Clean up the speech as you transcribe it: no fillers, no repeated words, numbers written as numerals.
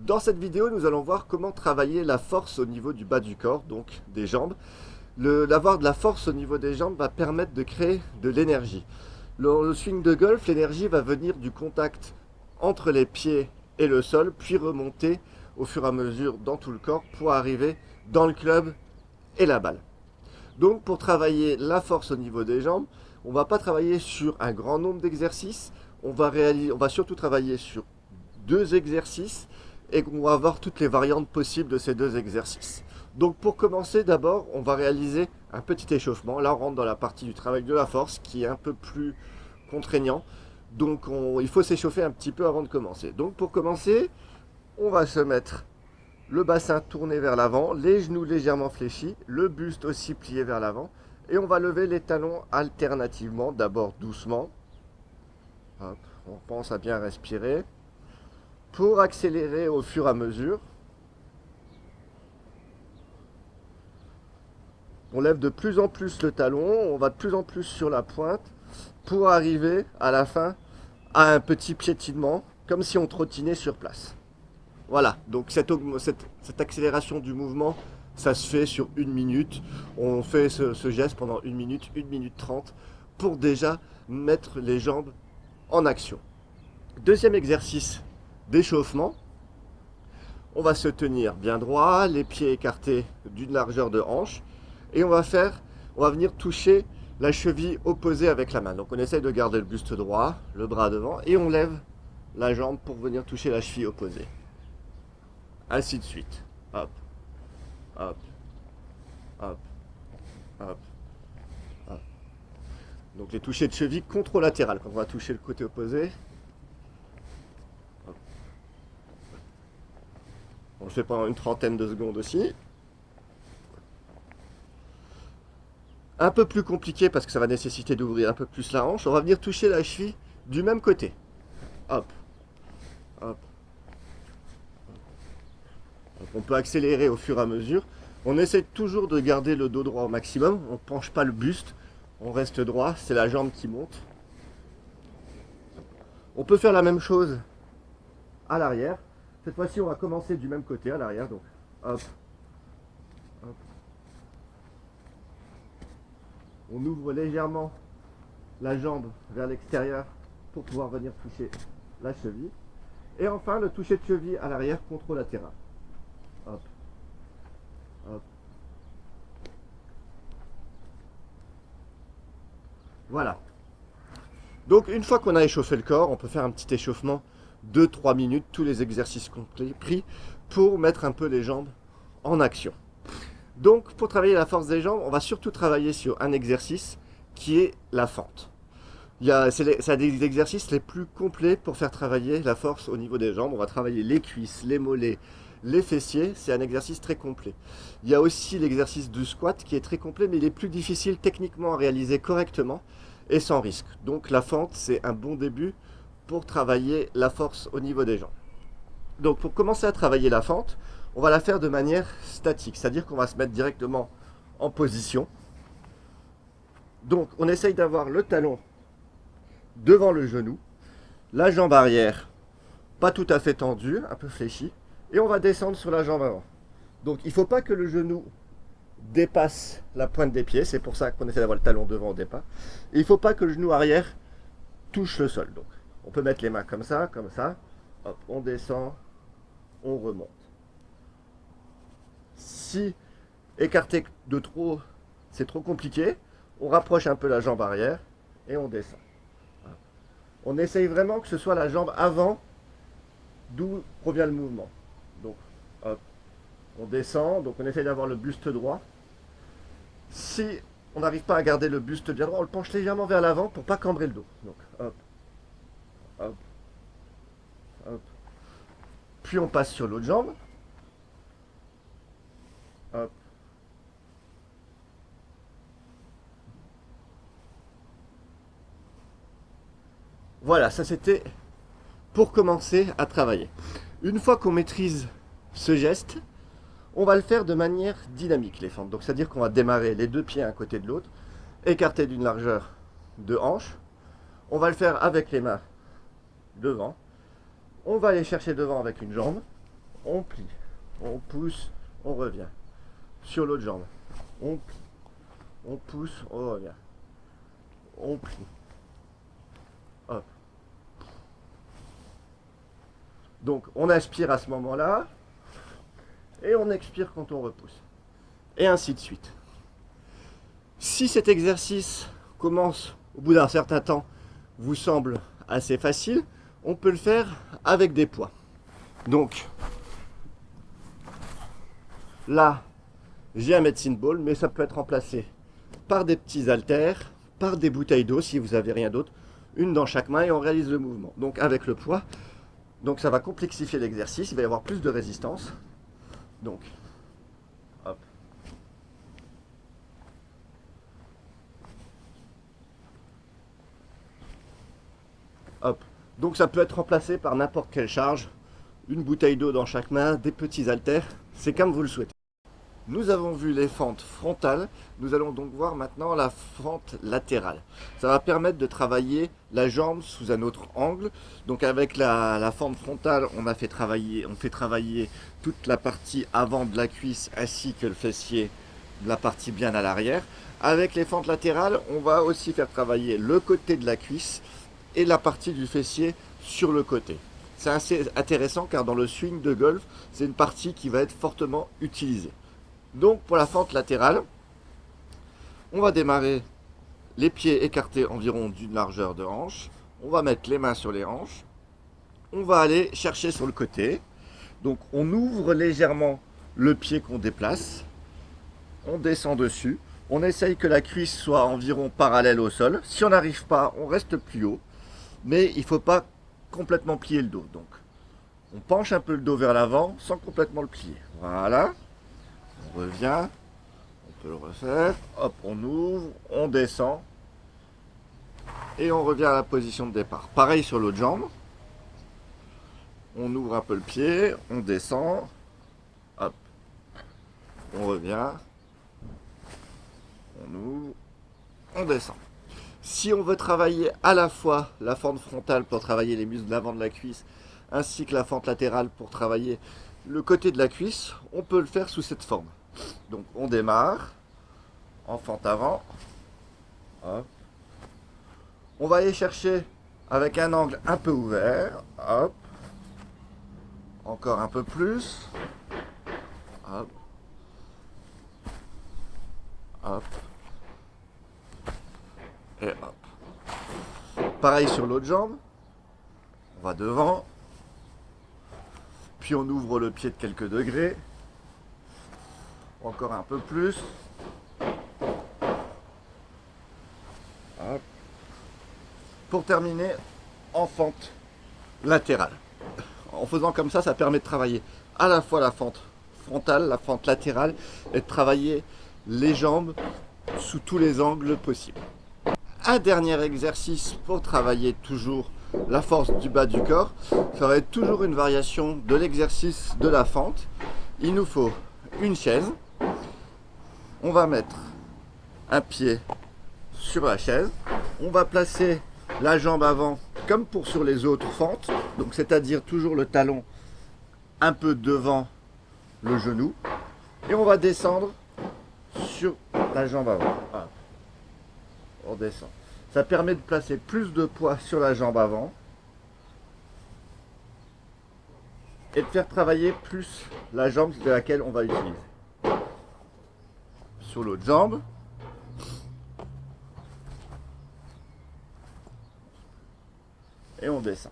Dans cette vidéo, nous allons voir comment travailler la force au niveau du bas du corps, donc des jambes. D'avoir de la force au niveau des jambes va permettre de créer de l'énergie. Le swing de golf, l'énergie va venir du contact entre les pieds et le sol, puis remonter au fur et à mesure dans tout le corps pour arriver dans le club et la balle. Donc pour travailler la force au niveau des jambes, on ne va pas travailler sur un grand nombre d'exercices, on va surtout travailler sur deux exercices et on va avoir toutes les variantes possibles de ces deux exercices. Donc pour commencer, d'abord, on va réaliser un petit échauffement. Là, on rentre dans la partie du travail de la force qui est un peu plus contraignant. Donc il faut s'échauffer un petit peu avant de commencer. Donc pour commencer, on va se mettre le bassin tourné vers l'avant, les genoux légèrement fléchis, le buste aussi plié vers l'avant. Et on va lever les talons alternativement, d'abord doucement. Hop, on pense à bien respirer. Pour accélérer au fur et à mesure. On lève de plus en plus le talon, on va de plus en plus sur la pointe pour arriver à la fin à un petit piétinement, comme si on trottinait sur place. Voilà, donc cette accélération du mouvement, ça se fait sur 1 minute. On fait ce geste pendant 1 minute, 1 minute 30, pour déjà mettre les jambes en action. Deuxième exercice d'échauffement. On va se tenir bien droit, les pieds écartés d'une largeur de hanche. Et on va venir toucher la cheville opposée avec la main. Donc on essaye de garder le buste droit, le bras devant, et on lève la jambe pour venir toucher la cheville opposée. Ainsi de suite. Hop, hop, hop, hop, hop. Donc les touchés de cheville contralatérales. Quand on va toucher le côté opposé, hop. On le fait pendant une trentaine de secondes aussi. Un peu plus compliqué parce que ça va nécessiter d'ouvrir un peu plus la hanche. On va venir toucher la cheville du même côté. Hop, hop. Donc on peut accélérer au fur et à mesure. On essaie toujours de garder le dos droit au maximum. On ne penche pas le buste. On reste droit. C'est la jambe qui monte. On peut faire la même chose à l'arrière. Cette fois-ci, on va commencer du même côté à l'arrière. Donc, hop, hop. On ouvre légèrement la jambe vers l'extérieur pour pouvoir venir toucher la cheville. Et enfin, le toucher de cheville à l'arrière contralatéral. Hop, hop. Voilà. Donc, une fois qu'on a échauffé le corps, on peut faire un petit échauffement de 3 minutes, tous les exercices compris, pour mettre un peu les jambes en action. Donc, pour travailler la force des jambes, on va surtout travailler sur un exercice qui est la fente. C'est des exercices les plus complets pour faire travailler la force au niveau des jambes. On va travailler les cuisses, les mollets, les fessiers. C'est un exercice très complet. Il y a aussi l'exercice du squat qui est très complet, mais il est plus difficile techniquement à réaliser correctement et sans risque. Donc, la fente, c'est un bon début pour travailler la force au niveau des jambes. Donc, pour commencer à travailler la fente, on va la faire de manière statique, c'est-à-dire qu'on va se mettre directement en position. Donc on essaye d'avoir le talon devant le genou, la jambe arrière pas tout à fait tendue, un peu fléchie, et on va descendre sur la jambe avant. Donc il ne faut pas que le genou dépasse la pointe des pieds, c'est pour ça qu'on essaie d'avoir le talon devant au départ. Et il ne faut pas que le genou arrière touche le sol. Donc on peut mettre les mains comme ça, hop, on descend, on remonte. Si écarté de trop, c'est trop compliqué, on rapproche un peu la jambe arrière et on descend. On essaye vraiment que ce soit la jambe avant d'où provient le mouvement. Donc, hop, on descend, donc on essaye d'avoir le buste droit. Si on n'arrive pas à garder le buste bien droit, on le penche légèrement vers l'avant pour ne pas cambrer le dos. Donc, hop, hop, hop. Puis on passe sur l'autre jambe. Hop. Voilà, ça c'était pour commencer à travailler. Une fois qu'on maîtrise ce geste, on va le faire de manière dynamique, les fentes. Donc c'est-à-dire qu'on va démarrer les deux pieds à un côté de l'autre, écartés d'une largeur de hanche. On va le faire avec les mains devant. On va aller chercher devant avec une jambe. on plie, on pousse, on revient. Sur l'autre jambe, on plie, on pousse, on revient. On plie. Hop. Donc on inspire à ce moment-là et on expire quand on repousse. Et ainsi de suite. Si cet exercice commence au bout d'un certain temps, vous semble assez facile, on peut le faire avec des poids. Donc là, j'ai un medicine ball, mais ça peut être remplacé par des petits haltères, par des bouteilles d'eau si vous n'avez rien d'autre, une dans chaque main et on réalise le mouvement. Donc avec le poids, donc ça va complexifier l'exercice, il va y avoir plus de résistance. Donc, hop. Hop. Donc ça peut être remplacé par n'importe quelle charge, une bouteille d'eau dans chaque main, des petits haltères, c'est comme vous le souhaitez. Nous avons vu les fentes frontales, nous allons donc voir maintenant la fente latérale. Ça va permettre de travailler la jambe sous un autre angle. Donc avec la fente frontale, on fait travailler toute la partie avant de la cuisse ainsi que le fessier, la partie bien à l'arrière. Avec les fentes latérales, on va aussi faire travailler le côté de la cuisse et la partie du fessier sur le côté. C'est assez intéressant car dans le swing de golf, c'est une partie qui va être fortement utilisée. Donc pour la fente latérale, on va démarrer les pieds écartés environ d'une largeur de hanche. On va mettre les mains sur les hanches. On va aller chercher sur le côté. Donc on ouvre légèrement le pied qu'on déplace. On descend dessus. On essaye que la cuisse soit environ parallèle au sol. Si on n'arrive pas, on reste plus haut. Mais il ne faut pas complètement plier le dos. Donc on penche un peu le dos vers l'avant sans complètement le plier. Voilà. On revient, on peut le refaire, hop, on ouvre, on descend et on revient à la position de départ. Pareil sur l'autre jambe, on ouvre un peu le pied, on descend, hop, on revient, on ouvre, on descend. Si on veut travailler à la fois la fente frontale pour travailler les muscles de l'avant de la cuisse ainsi que la fente latérale pour travailler le côté de la cuisse, on peut le faire sous cette forme. Donc on démarre en fente avant. Hop. On va aller chercher avec un angle un peu ouvert. Hop. Encore un peu plus. Hop. Hop. Et hop. Pareil sur l'autre jambe. On va devant. Puis on ouvre le pied de quelques degrés. Encore un peu plus. Hop. Pour terminer en fente latérale. En faisant comme ça permet de travailler à la fois la fente frontale, la fente latérale et de travailler les jambes sous tous les angles possibles. Un dernier exercice pour travailler toujours la force du bas du corps, ça va être toujours une variation de l'exercice de la fente. Il nous faut une chaise. On va mettre un pied sur la chaise. On va placer la jambe avant comme pour sur les autres fentes. Donc c'est-à-dire toujours le talon un peu devant le genou. Et on va descendre sur la jambe avant. Voilà. On descend. Ça permet de placer plus de poids sur la jambe avant et de faire travailler plus la jambe de laquelle on va utiliser. Sur l'autre jambe. Et on descend.